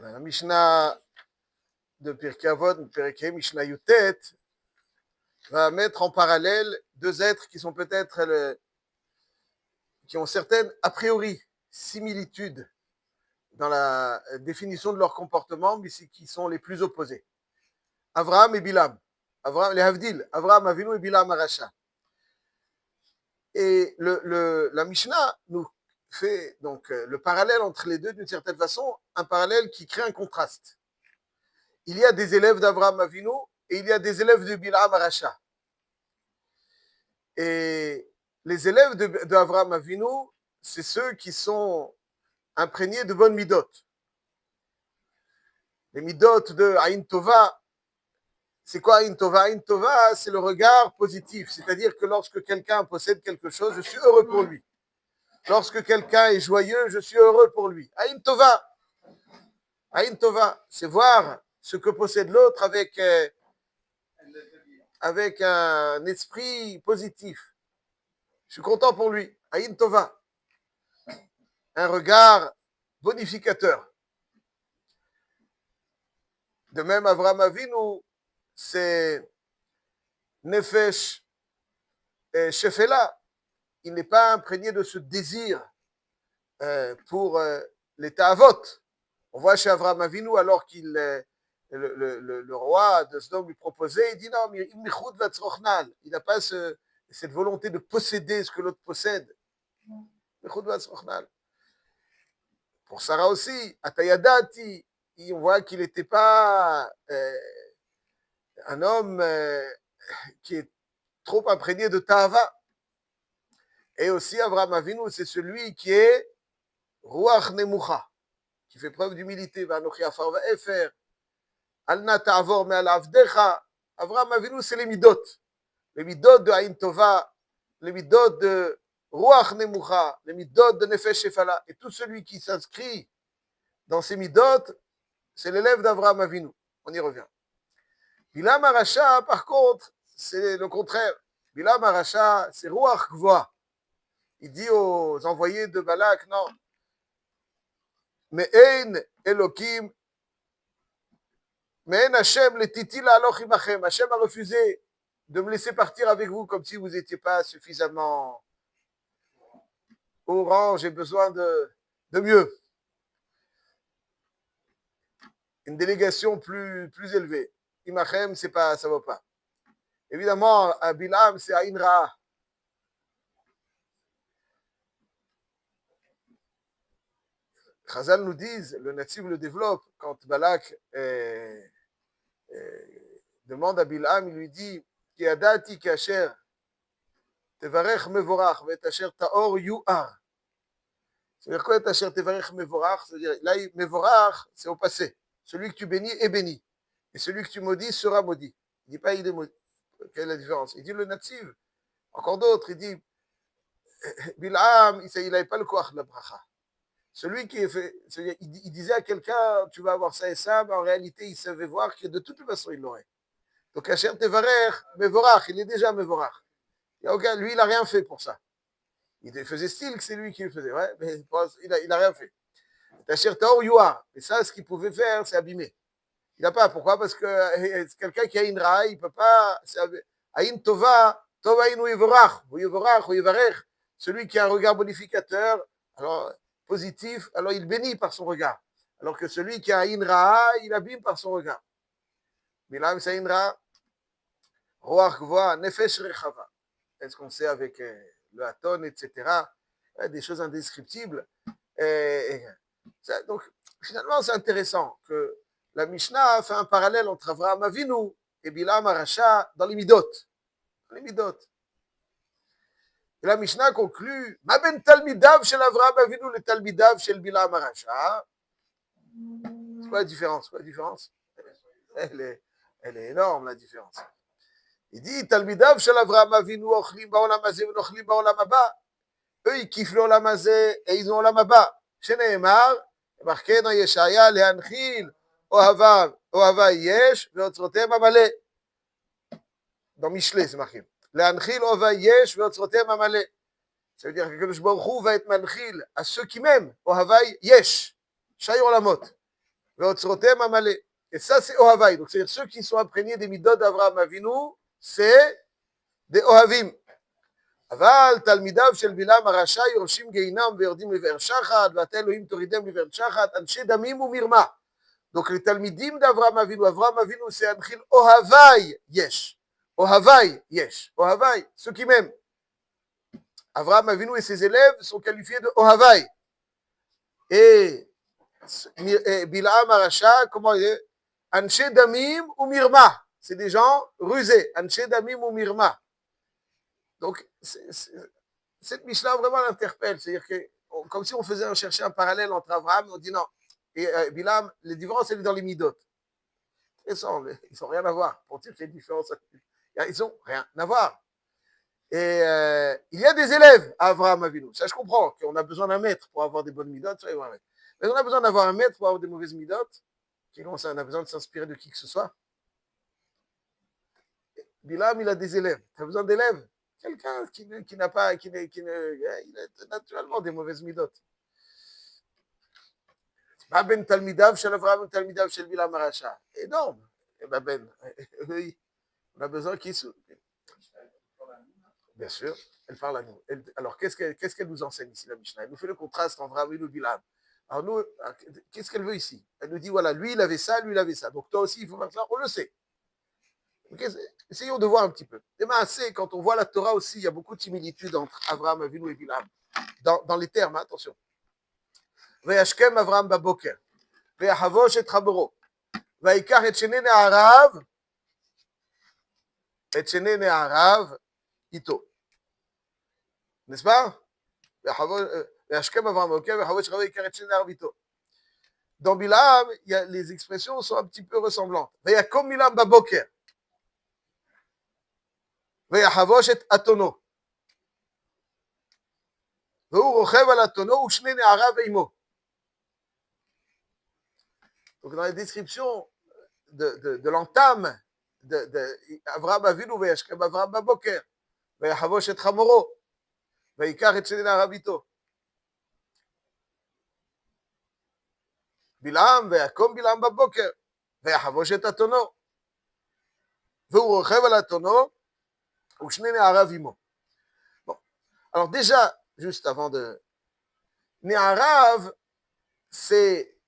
La Mishnah de Pirkei Avot, Pirkei Mishnah Yutet, va mettre en parallèle deux êtres qui sont peut-être qui ont certaines a priori similitudes dans la définition de leur comportement, mais qui sont les plus opposés. Avraham et Bilam. Avraham, les Havdil, Avraham Avinu et Bilam Arasha. Et la Mishnah nous fait donc le parallèle entre les deux d'une certaine façon, un parallèle qui crée un contraste. Il y a des élèves d'Avraham Avinu et il y a des élèves de Bilam Arasha. Et les élèves d'Avraham Avinu, c'est ceux qui sont imprégnés de bonnes midot. Les midot de Aïn Tova, c'est quoi Aïn Tova? Aïn Tova, c'est le regard positif. C'est-à-dire que lorsque quelqu'un possède quelque chose, je suis heureux pour lui. Lorsque quelqu'un est joyeux, je suis heureux pour lui. Aïn Tova. Aïn Tova, c'est voir ce que possède l'autre avec un esprit positif. Je suis content pour lui. Aïn Tova. Un regard bonificateur. De même, Avraham Avinu, c'est Nefesh et Shefela. Il n'est pas imprégné de ce désir pour les Ta'avot. On voit chez Avraham Avinu, alors qu'il le roi de Sodome lui proposait, il dit non, mais il n'a pas cette volonté de posséder ce que l'autre possède. Pour Sarah aussi, Atayadati, on voit qu'il n'était pas un homme qui est trop imprégné de Ta'ava. Et aussi, Avraham Avinu, c'est celui qui est Ruach Nemucha, qui fait preuve d'humilité. Vanochi afar va'efer, Alna ta'avor me'al avdecha. Avraham Avinu, c'est les midot. Les midot de Aïn Tova, les midot de Ruach Nemucha, les midot de Nefesh Shefala. Et tout celui qui s'inscrit dans ces midot, c'est l'élève d'Avraham Avinu. On y revient. Bilam Arasha, par contre, c'est le contraire. Bilam Arasha, c'est Ruach Gvoa. Il dit aux envoyés de Balak, non, Me'en Elohim, Me'en Hashem, le titila aloch imachem. Hashem a refusé de me laisser partir avec vous comme si vous n'étiez pas suffisamment au rang, j'ai besoin de mieux. Une délégation plus élevée. Imachem, c'est pas, ça ne va pas. Évidemment, à Bilam, c'est Aïn Ra. Chazal nous disent, le natif le développe, quand Balak demande à Bilam, il lui dit, Ki adati kasher, tevarech mevorach, ve tasher taor yu'ar. C'est-à-dire quoi, tasher tevarech mevorach? C'est-à-dire, là, mevorach, c'est au passé. Celui que tu bénis est béni. Et celui que tu maudis sera maudit. Il ne dit pas, il est maudit. Quelle est la différence? Il dit le natif. Encore d'autres, il dit, Bilam, il n'avait pas le koach de la bracha. Celui qui est fait, il disait à quelqu'un, tu vas avoir ça et ça, mais en réalité, il savait voir que de toute façon, il l'aurait. Donc, Hachem Tevarech, Mevorach, il est déjà Mevorach. Lui, il n'a rien fait pour ça. Il faisait style que c'est lui qui le faisait, ouais, mais il n'a rien fait. Hachem Taor Yuar, et ça, ce qu'il pouvait faire, c'est abîmer. Il n'a pas, pourquoi? Parce que quelqu'un qui a une ra, il ne peut pas. Aïn Tova, Tova Inu Yevorach, ou Yevorach, ou Yevarech. Celui qui a un regard bonificateur, alors positif, alors il bénit par son regard. Alors que celui qui a une ra, il abîme par son regard. Bilam c'est une ra, Roach Gvoa, Nefesh Rechava. Est-ce qu'on sait avec le Haton, etc. Des choses indescriptibles. Donc, finalement, c'est intéressant que la Mishnah fait un parallèle entre Avraham Avinu et Bilam Arasha dans les midot. Dans les midot. Et la Mishnah conclut, Ma ben talmidav shel Avraham Avinu le talmidav shel Bilam Arasha. C'est quoi la différence? Quoi la différence? Elle est énorme, la différence. Il dit, talmidav shel Avraham Avinu ochlim ba'olam hazeh v'nochlim ba'olam haba. Eux, ils kiffent l'olam hazeh et ils ont l'olam haba. Shene'emar, marqué dans Yeshaya, le'anchil Ohava yesh, ve'otzrotem amale. Dans Michelet, c'est marqué. Le'anchil Ohava yesh, ve'otzrotem amale. Ça veut dire que Kadosh Baruch Hu va être manchil à ceux qui m'aiment. Ohava yesh. Shai olamot. Veotzrotem Amalé. Et ça, c'est Ohavai. Donc, c'est-à-dire ceux qui sont imprégnés des midot d'Avraham Avinu, c'est des Ohavim. אבל תלמידיו של בלעם הרשע יורשים גיהינם ויורדים לבאר שחת, ואתה אלוהים תורידם לבאר שחת, אנשי דמים ומרמה. Donc les תלמידים d'Avraham Avinu, Avraham Avinu c'est Anchil Ohavai Yesh. Ohavai Yesh. Ohavai, ceux qui m'aiment. Avraham Avinu et ses élèves sont qualifiés de Ohavai. Et Bil'am Arasha, comment il est? Anshe Damim ou Mirma. C'est des gens rusés. Anshe Damim ou Mirma. Donc, cette Mishnah vraiment l'interpelle. C'est-à-dire que, comme si on faisait chercher un parallèle entre Abraham, on dit non. Et Bil'am, les différences, elles sont dans les midot. Ils n'ont rien à voir. Pour dire que les différences, ils n'ont rien à voir. Et il y a des élèves à Avraham Avinu. Ça, je comprends qu'on a besoin d'un maître pour avoir des bonnes midot. Mais on a besoin d'avoir un maître pour avoir des mauvaises midot. On a besoin de s'inspirer de qui que ce soit. Bil'am, il a des élèves. Tu as besoin d'élèves. Quelqu'un qui n'a pas, il a naturellement des mauvaises midot. Ma ben talmidav shel Avraham ben talmidav shel Bil'am Arasha. Énorme. Et ma ben, on a besoin qu'il soit. Bien sûr, elle parle à nous. Alors, qu'est-ce qu'elle nous enseigne ici, la Mishnah? Elle nous fait le contraste entre Avraham et Bil'am. Alors, nous, qu'est-ce qu'elle veut ici? Elle nous dit, voilà, lui, il avait ça, lui, il avait ça. Donc, toi aussi, il faut faire ça. On le sait. Okay, essayons de voir un petit peu. Et assez, quand on voit la Torah aussi, il y a beaucoup de similitudes entre Avraham Avinu et Bil'am. Dans les termes, hein, attention. Vayashkem Avraham baboker. Vayahavosh et Chaboro. Vayikar et shene ne'arav. Et shene ne'arav ito. N'est-ce pas? Vayashkem Avraham baboker. Vayahavosh et Chaboro. Vayikar et shene ne'arav ito. Dans Bil'am, les expressions sont un petit peu ressemblantes. Vayakom Bil'am baboker. ויחבוש את אתונו. והוא רוכב על אתונו ושני נעריו עמו. Donc dans la description de l'entame d'Avraham Avinu, וישכם אברהם בבוקר, ויחבוש את חמורו, ויקח את שני נעריו איתו. בלעם, ויקום בלעם בבוקר, ויחבוש את אתונו. והוא רוכב על אתונו, ou Shne Ne'arav Imo. Bon. Alors déjà, juste avant de... Ne'arav, c'est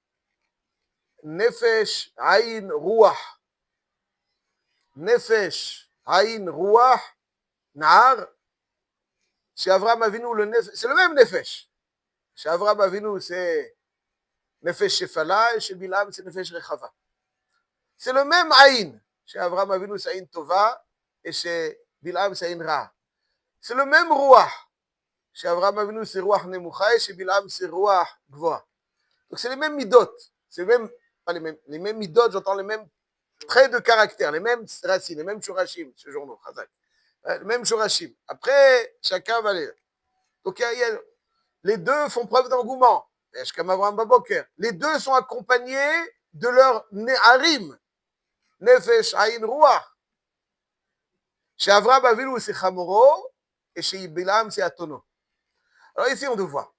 Nefesh, Aïn, Ruach. Nefesh, Aïn, Ruach, Na'ar. Chez Avraham Avinu, c'est le même Nefesh. Chez Avraham Avinu, c'est Nefesh Shefala, et chez Bil'am, c'est Nefesh Rechava. C'est le même Aïn. Chez Avraham Avinu, c'est Aïn Tova, et chez Bil'am, c'est une ra. C'est le même Ruach. Chez Avraham Avinu, c'est Ruach Nemucha, et chez Bil'am, c'est Ruach Gvoa. Donc c'est les mêmes midot. C'est pas les mêmes midot, j'entends les mêmes traits de caractère, les mêmes racines, les mêmes shorashim, ce journaux, Chazak. Les mêmes shorashim. Après, chacun va les. Donc les deux font preuve d'engouement. Les deux sont accompagnés de leur Ne'arim. Nefesh, Aïn, Ruach. Chez Avraham Avinu, c'est Chamoro, et chez Bil'am, c'est Atono. Alors ici, on doit voir.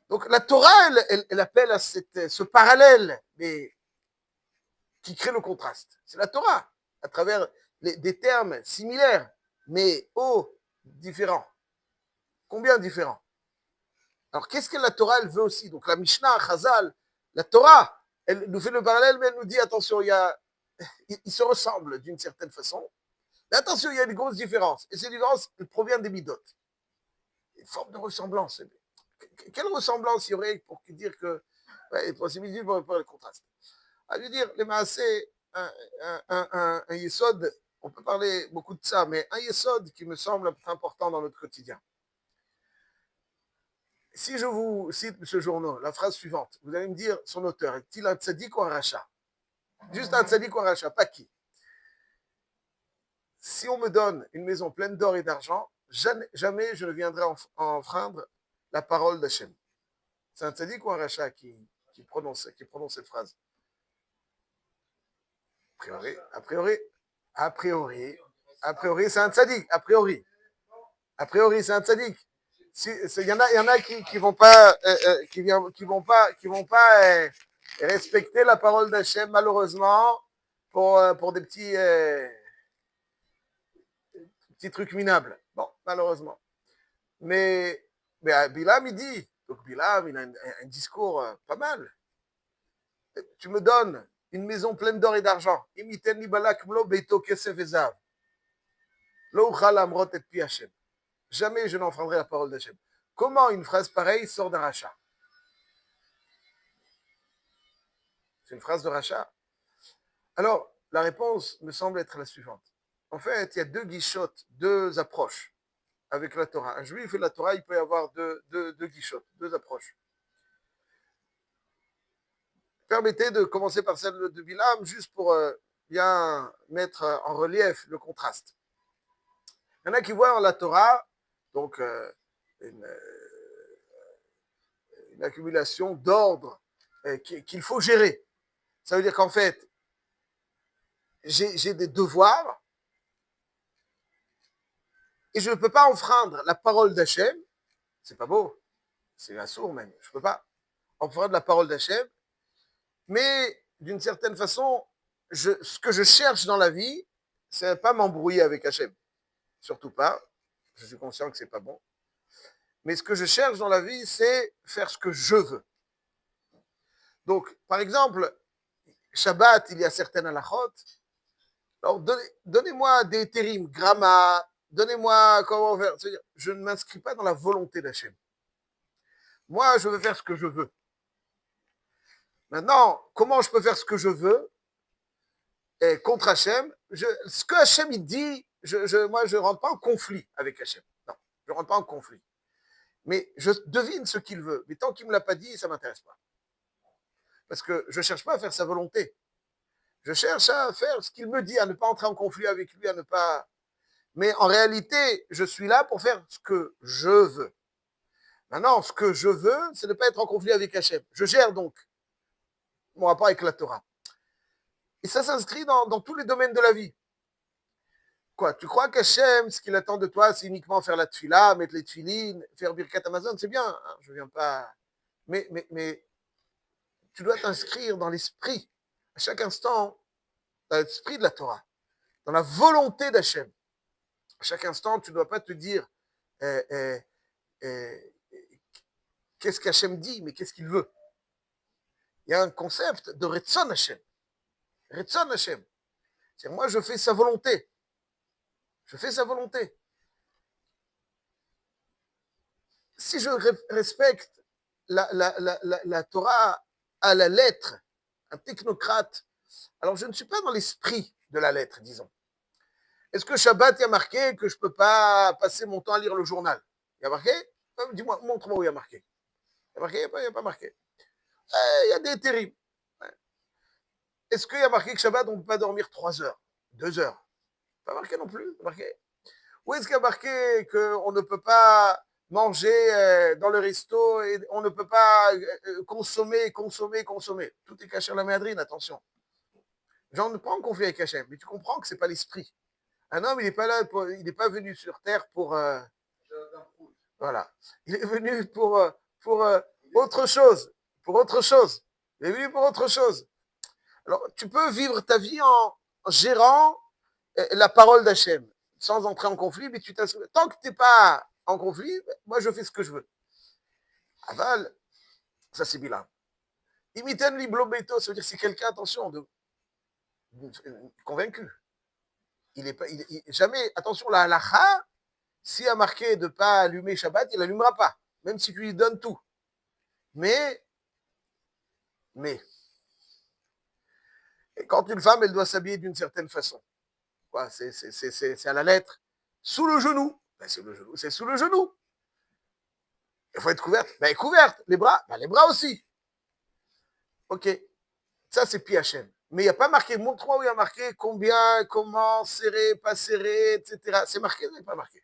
Donc la Torah, elle appelle à ce parallèle qui crée le contraste. C'est la Torah, à travers des termes similaires, mais différents. Combien différents? Alors qu'est-ce que la Torah, elle veut aussi? Donc la Mishnah, Chazal, la Torah, elle nous fait le parallèle, mais elle nous dit, attention, ils se ressemblent d'une certaine façon. Mais attention, il y a une grosse différence. Et cette différence, elle provient des midot. Une forme de ressemblance. Quelle ressemblance il y aurait pour dire que... Ouais, pour similitude pour le contraste. À lui dire, les maasés, un yesod, on peut parler beaucoup de ça, mais un yesod qui me semble important dans notre quotidien. Si je vous cite ce journal, la phrase suivante, vous allez me dire son auteur, est-il un tzaddik ou un rachat? Juste un tzaddik ou un rachat, pas qui? Si on me donne une maison pleine d'or et d'argent, jamais je ne viendrai enfreindre la parole d'Hachem. C'est un tzaddik ou un rachat qui prononce cette phrase? A priori, c'est un tzaddik. A priori, c'est un tzaddik. Il y en a qui vont pas respecter la parole d'Hachem, malheureusement, pour des petits trucs minables. Bon, malheureusement. Mais Bilam, il dit, donc Bilam, il a un discours pas mal. Tu me donnes une maison pleine d'or et d'argent. Imiten li balak mlo beito kesef ezav. Lo uchal amrot et pi Hashem. Jamais je n'enfreindrai la parole d'Hachem. Comment une phrase pareille sort d'un rachat? C'est une phrase de rachat. Alors, la réponse me semble être la suivante. En fait, il y a deux guichottes, deux approches avec la Torah. Un juif et la Torah, il peut y avoir deux guichottes, deux approches. Permettez de commencer par celle de Bilam, juste pour bien mettre en relief le contraste. Il y en a qui voient la Torah, donc une accumulation d'ordres qu'il faut gérer. Ça veut dire qu'en fait, j'ai des devoirs et je ne peux pas enfreindre la parole d'Hachem. C'est pas beau, c'est assourd même. Je ne peux pas enfreindre la parole d'Hachem, mais d'une certaine façon, ce que je cherche dans la vie, c'est pas m'embrouiller avec Hachem. Surtout pas. Je suis conscient que c'est pas bon. Mais ce que je cherche dans la vie, c'est faire ce que je veux. Donc, par exemple, Shabbat, il y a certaines halachot. Alors, donnez-moi des térim, gramma, donnez-moi comment faire. C'est-à-dire, je ne m'inscris pas dans la volonté d'Hachem. Moi, je veux faire ce que je veux. Maintenant, comment je peux faire ce que je veux contre Hachem? Ce que Hachem il dit, moi, je ne rentre pas en conflit avec Hachem. Non, je ne rentre pas en conflit. Mais je devine ce qu'il veut. Mais tant qu'il ne me l'a pas dit, ça ne m'intéresse pas. Parce que je ne cherche pas à faire sa volonté. Je cherche à faire ce qu'il me dit, à ne pas entrer en conflit avec lui, à ne pas... Mais en réalité, je suis là pour faire ce que je veux. Maintenant, ce que je veux, c'est ne pas être en conflit avec Hachem. Je gère donc mon rapport avec la Torah. Et ça s'inscrit dans tous les domaines de la vie. Quoi, tu crois qu'Hachem, ce qu'il attend de toi, c'est uniquement faire la tfila, mettre les tfilines, faire Birkat Amazon, c'est bien, hein, je ne viens pas... Mais tu dois t'inscrire dans l'esprit, à chaque instant, dans l'esprit de la Torah, dans la volonté d'Hachem. À chaque instant, tu ne dois pas te dire qu'est-ce qu'Hachem dit, mais qu'est-ce qu'il veut. Il y a un concept de Retzon Hachem. Retzon Hachem. C'est-à-dire, moi, je fais sa volonté. Je fais sa volonté. Si je respecte la Torah à la lettre, un technocrate, alors je ne suis pas dans l'esprit de la lettre, disons. Est-ce que Shabbat, il y a marqué que je ne peux pas passer mon temps à lire le journal? Il y a marqué? Dis-moi, montre-moi où il y a marqué. Il y a marqué? Il n'y a pas marqué. Il y a des terribles. Est-ce qu'il y a marqué que Shabbat, on ne peut pas dormir 3 heures, 2 heures? Pas marqué non plus. Marqué. Où est-ce qu'il y a marqué qu'on ne peut pas manger dans le resto et on ne peut pas consommer? Tout est caché à la méadrine, attention. J'en ne pas en conflit avec Hachem, mais tu comprends que ce n'est pas l'esprit. Un homme, il n'est pas là, il n'est pas venu sur terre pour... voilà. Il est venu pour autre chose. Pour autre chose. Il est venu pour autre chose. Alors, tu peux vivre ta vie en gérant la parole d'Hachem, sans entrer en conflit, mais tant que tu n'es pas en conflit, moi, je fais ce que je veux. Aval, ça c'est bilan. Imiten liblo beto, ça veut dire que c'est quelqu'un, attention, convaincu. Il est pas, jamais, attention, la halakha, s'il a marqué de ne pas allumer Shabbat, il n'allumera pas, même si tu lui donnes tout. Mais, et quand une femme, elle doit s'habiller d'une certaine façon, quoi, c'est à la lettre, sous le genou, ben, c'est sous le genou. Il faut être couverte, ben couverte, les bras, ben les bras aussi. Ok, ça c'est PHM. Mais il n'y a pas marqué, montre-moi où il y a marqué combien, comment, serré, pas serré, etc. C'est marqué, non, pas marqué.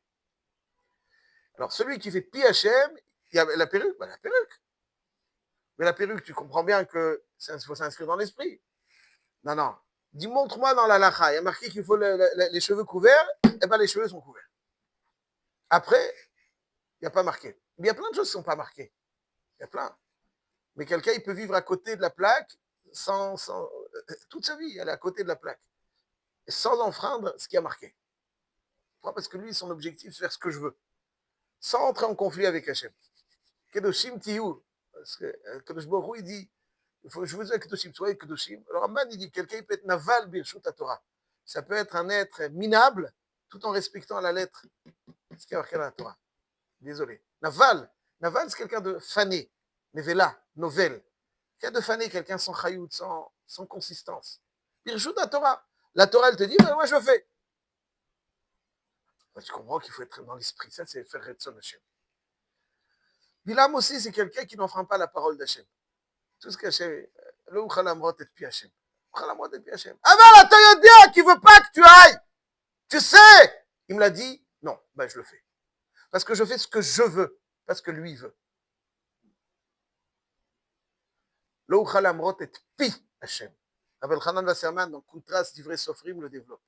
Alors celui qui fait PHM, il y a la perruque, ben la perruque. Mais la perruque, tu comprends bien que il faut s'inscrire dans l'esprit. Non. Dis, montre-moi dans la lacha, il y a marqué qu'il faut les cheveux couverts, et bien les cheveux sont couverts. Après, il n'y a pas marqué. Mais il y a plein de choses qui ne sont pas marquées. Il y a plein. Mais quelqu'un, il peut vivre à côté de la plaque toute sa vie, elle est à côté de la plaque, sans enfreindre ce qui a marqué. Pourquoi? Parce que lui, son objectif, c'est faire ce que je veux, sans entrer en conflit avec Hachem. Kedoshim Tiyu, parce que Kadosh Baruch Hu, il dit, je vous dis Kedoshim, soyez Kedoshim. Alors Ramban, il dit, quelqu'un peut être Naval Birshut Torah. Ça peut être un être minable, tout en respectant à la lettre ce qui est marqué dans la Torah. Désolé. Naval, c'est quelqu'un de fané, Nevela, novel. Quelqu'un de fané, quelqu'un sans chayout, sans consistance. Birshut Torah. La Torah, elle te dit, moi je fais. Tu comprends qu'il faut être dans l'esprit. Ça, c'est faire Retson Hashem. Bilam aussi, c'est quelqu'un qui n'enfreint pas la parole d'Hachem. Tout ce qu'Hachem, le Uchalamrot et puis Hachem. Uchalamrot et puis Hachem. Ah ben, la Toyodia qui veut pas que tu ailles. Tu sais. Il me l'a dit. Non, ben je le fais. Parce que je fais ce que je veux. Parce que lui veut. Le Uchalamrot et puis Hachem. Rabbi Hanan Wasserman, dans Contraste d'Ivrei Sofrim, le développe.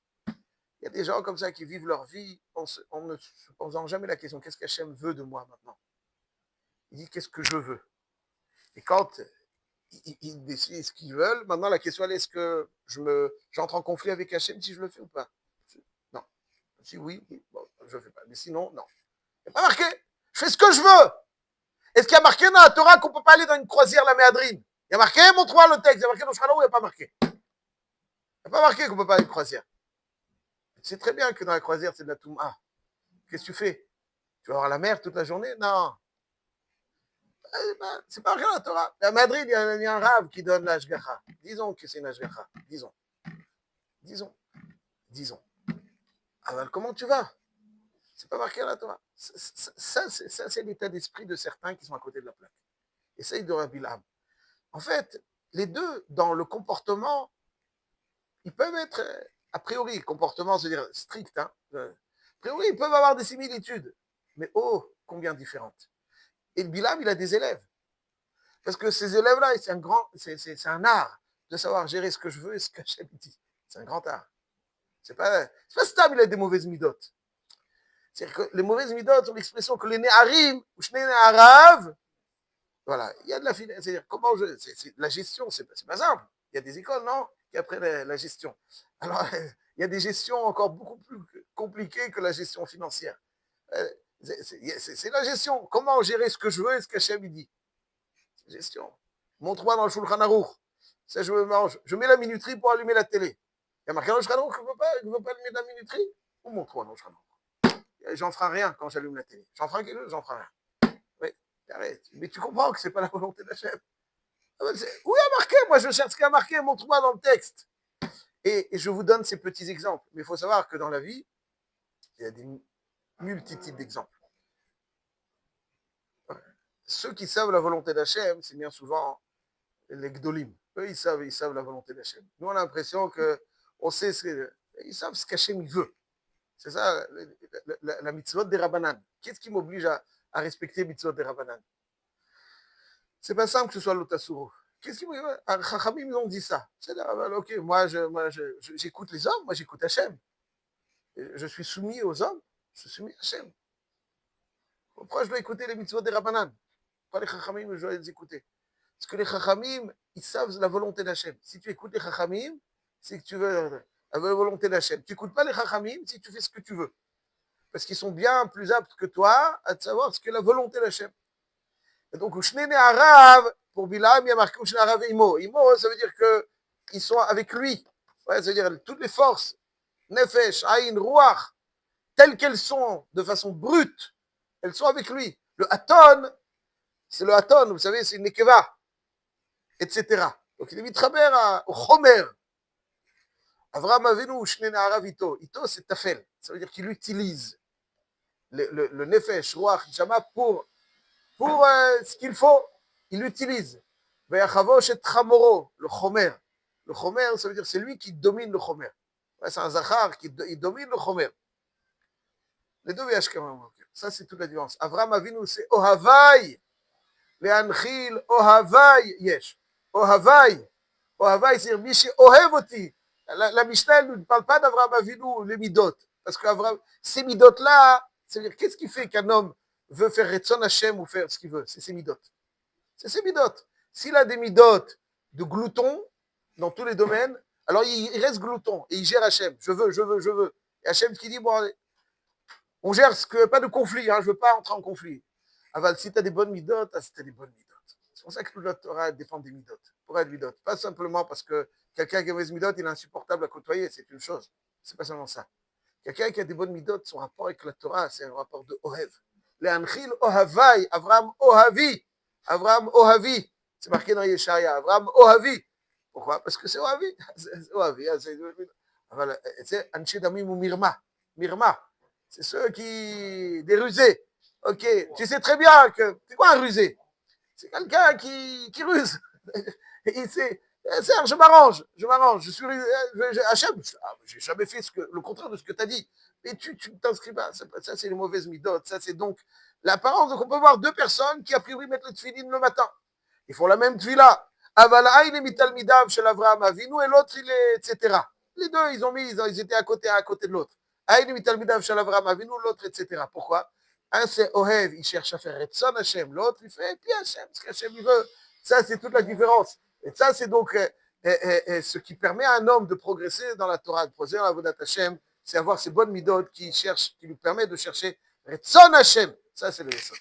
Il y a des gens comme ça qui vivent leur vie en ne se posant jamais la question, qu'est-ce qu'Hachem veut de moi maintenant? Il dit, qu'est-ce que je veux? Et quand ils décident ce qu'ils veulent, maintenant la question elle est, est-ce que j'entre en conflit avec Hachem si je le fais ou pas? Non. Si oui, bon, je ne le fais pas. Mais sinon, non. Il n'y a pas marqué. Je fais ce que je veux. Est-ce qu'il y a marqué dans la Torah qu'on ne peut pas aller dans une croisière la méadrine? Il y a marqué, montre-moi le texte. Il y a marqué dans Shulchan Aruch, il n'y a pas marqué. Il n'y a pas marqué qu'on ne peut pas aller à une croisière. C'est très bien que dans la croisière, c'est de la Touma. Qu'est-ce que tu fais? Tu vas voir la mer toute la journée? Non. C'est pas rien la Torah. À Madrid, il y a un rave qui donne l'ashgacha. Disons que c'est une ashgacha. Disons. Alors, comment tu vas? C'est pas marqué à la Torah. Ça, c'est l'état d'esprit de certains qui sont à côté de la plaque. Essaye de Rabbi Bilam. En fait, les deux, dans le comportement, ils peuvent être, a priori, comportement, c'est-à-dire strict, hein, a priori, ils peuvent avoir des similitudes, mais oh, combien différentes. Et le Bilam, il a des élèves. Parce que ces élèves-là, c'est un art de savoir gérer ce que je veux et ce que j'aime dit. C'est un grand art. C'est pas stable, il a des mauvaises midotes. C'est-à-dire que les mauvaises midotes ont l'expression que les Neharim, ou Shnei Neharav, voilà, il y a de la finesse. C'est-à-dire, la gestion, c'est pas simple. Il y a des écoles, non, qui apprennent la gestion. Alors, il y a des gestions encore beaucoup plus compliquées que la gestion financière. C'est la gestion. Comment gérer ce que je veux et ce qu'Hachem dit. Gestion. Montre-moi dans le Shulchan Aruch. Ça, je me mange. Je mets la minuterie pour allumer la télé. Il y a marqué dans le Shulchan Aruch que je ne veux pas allumer la minuterie. Ou montre-moi dans le Shulchan Aruch. J'en ferai rien quand j'allume la télé. J'en ferai quelque chose, j'en ferai rien. Oui, arrête. Mais tu comprends que ce n'est pas la volonté d'Hachem. Où il y a marqué? Moi, je cherche ce qu'il y a marqué. Montre-moi dans le texte. Et je vous donne ces petits exemples. Mais il faut savoir que dans la vie, il y a des multitudes d'exemples. Ceux qui savent la volonté d'Hachem, c'est bien souvent les Gdolim. Eux, ils savent la volonté d'Hachem. Nous, on a l'impression qu'on sait ils savent ce qu'Hachem veut. C'est ça, la mitzvot des Rabbanan. Qu'est-ce qui m'oblige à respecter les mitzvot des Rabbanan? C'est pas simple que ce soit l'Otasuro. Qu'est-ce qui m'oblige? Chachamim, ils ont dit ça. C'est là, ok, moi, j'écoute les hommes, moi, j'écoute Hachem. Je suis soumis aux hommes, je suis soumis à Hachem. Pourquoi je dois écouter les mitzvot des Rabbanan? Pourquoi les Chachamim, je dois les écouter? Parce que les Chachamim, ils savent la volonté d'Hachem. Si tu écoutes les Chachamim, c'est que tu veux la volonté d'Hachem. Tu n'écoutes pas les Chachamim si tu fais ce que tu veux. Parce qu'ils sont bien plus aptes que toi à te savoir ce que la volonté d'Hachem. Et donc, Ushnene Arav, pour Bilam, il y a marqué Ushnene Arav et Imo. Imo, ça veut dire qu'ils sont avec lui. Ouais, ça veut dire toutes les forces, Nefesh, Aïn, Ruach, telles qu'elles sont, de façon brute, elles sont avec lui. Le Aton, c'est le Aton, vous savez, c'est une Nekeva, etc. Donc, il est mitraber au Chomer. Avraham Avinu, Shnei Neharav Ito. Ito, c'est Tafel. Ça veut dire qu'il utilise le Nefesh, Ruach, Neshama pour ce qu'il faut. Il l'utilise. Veyachavosh et Chamoro, le Chomer. Le Chomer, ça veut dire c'est lui qui domine le Chomer. Ouais, c'est un Zachar qui domine le Chomer. Les deux VH quand même. Ça, c'est toute la différence. Avraham Avinu, c'est Ohavai. Le'anchil, Ohavai, Yesh. Ohavai. Ohavai, c'est Mishi Ohevoti. La Mishnah ne parle pas d'Avraham Avinu, les midot. Parce que ces midot-là, c'est-à-dire, qu'est-ce qui fait qu'un homme veut faire Retson Hashem ou faire ce qu'il veut? C'est ses midot. C'est ses midot. S'il a des midotes de glouton dans tous les domaines, alors il reste glouton et il gère Hachem. Je veux. Et Hachem qui dit, bon, allez, on gère ce que, pas de conflit, hein, je veux pas entrer en conflit. Aval, si tu as des bonnes midotes, si tu as des bonnes midotes. C'est pour ça que la Torah dépend des midotes. Pour être midote. Pas simplement parce que quelqu'un qui a mauvaise midote, il est insupportable à côtoyer, c'est une chose. C'est pas seulement ça. Quelqu'un qui a des bonnes midotes, son rapport avec la Torah, c'est un rapport de Ohev. Les Anchil Ohavai, Avraham Ohavi. Avraham Ohavi. C'est marqué dans Yeshaya. Avraham Ohavi. Pourquoi? Parce que c'est Ohavi. C'est Ohavi. C'est Anche Damim ou Mirma. Mirma. C'est ceux qui. Des rusés. Ok. Tu sais très bien que. C'est quoi un rusé? C'est quelqu'un qui ruse. Et Serge, je m'arrange, je suis Hachem, j'ai jamais fait le contraire de ce que tu as dit. Mais tu t'inscris pas, ça c'est les mauvaises midotes, ça c'est donc l'apparence. Donc on peut voir deux personnes qui a priori mettent le tefillin le matin. Ils font la même tefila. Avala il est mital midav chez l'Avraham Avinu et l'autre il est, etc. Les deux ils étaient à côté de l'autre. Aïn mital midav chez l'Avraham Avinu, l'autre, etc. Pourquoi? Un c'est Ohev, il cherche à faire Retson Hachem, l'autre il fait puis Hachem, ce qu'Hachem il veut. Ça c'est toute la différence. Et ça, c'est donc ce qui permet à un homme de progresser dans la Torah, de progresser dans la Vodat Hashem, c'est avoir ces bonnes midotes qui lui permet de chercher Retzon Hashem. Ça, c'est le Retzon.